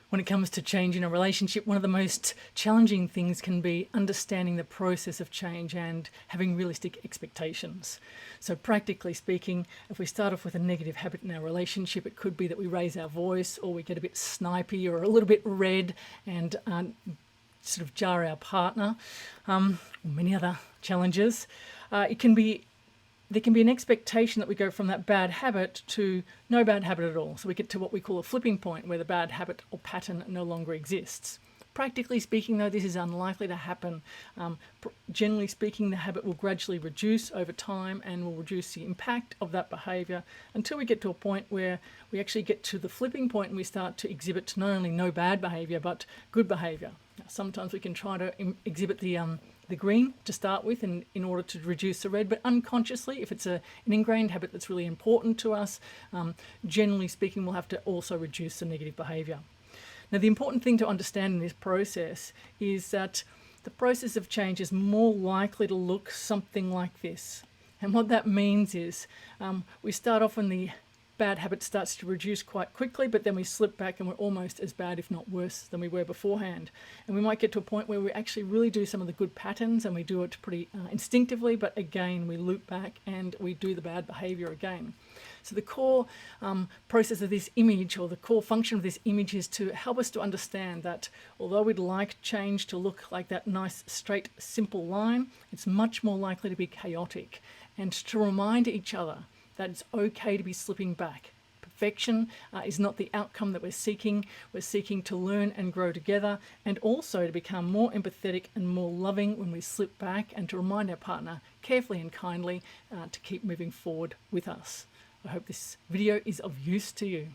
When it comes to change in a relationship, one of the most challenging things can be understanding the process of change and having realistic expectations. So practically speaking, if we start off with a negative habit in our relationship, it could be that we raise our voice, or we get a bit snipey or a little bit red and sort of jar our partner, or many other challenges. There can be an expectation that we go from that bad habit to no bad habit at all. So we get to what we call a flipping point, where the bad habit or pattern no longer exists. Practically speaking, though, this is unlikely to happen. Generally speaking, the habit will gradually reduce over time and will reduce the impact of that behaviour until we get to a point where we actually get to the flipping point and we start to exhibit not only no bad behaviour but good behaviour. Now, sometimes we can try to exhibit the green to start with in order to reduce the red, but unconsciously, if it's an ingrained habit that's really important to us, generally speaking, we'll have to also reduce the negative behaviour. Now, the important thing to understand in this process is that the process of change is more likely to look something like this. And what that means is we start off when the bad habit starts to reduce quite quickly, but then we slip back and we're almost as bad, if not worse, than we were beforehand. And we might get to a point where we actually really do some of the good patterns and we do it pretty instinctively, but again, we loop back and we do the bad behavior again. So the core process of this image, or the core function of this image, is to help us to understand that although we'd like change to look like that nice, straight, simple line, it's much more likely to be chaotic, and to remind each other that it's okay to be slipping back. Perfection is not the outcome that we're seeking. We're seeking to learn and grow together, and also to become more empathetic and more loving when we slip back, and to remind our partner carefully and kindly to keep moving forward with us. I hope this video is of use to you.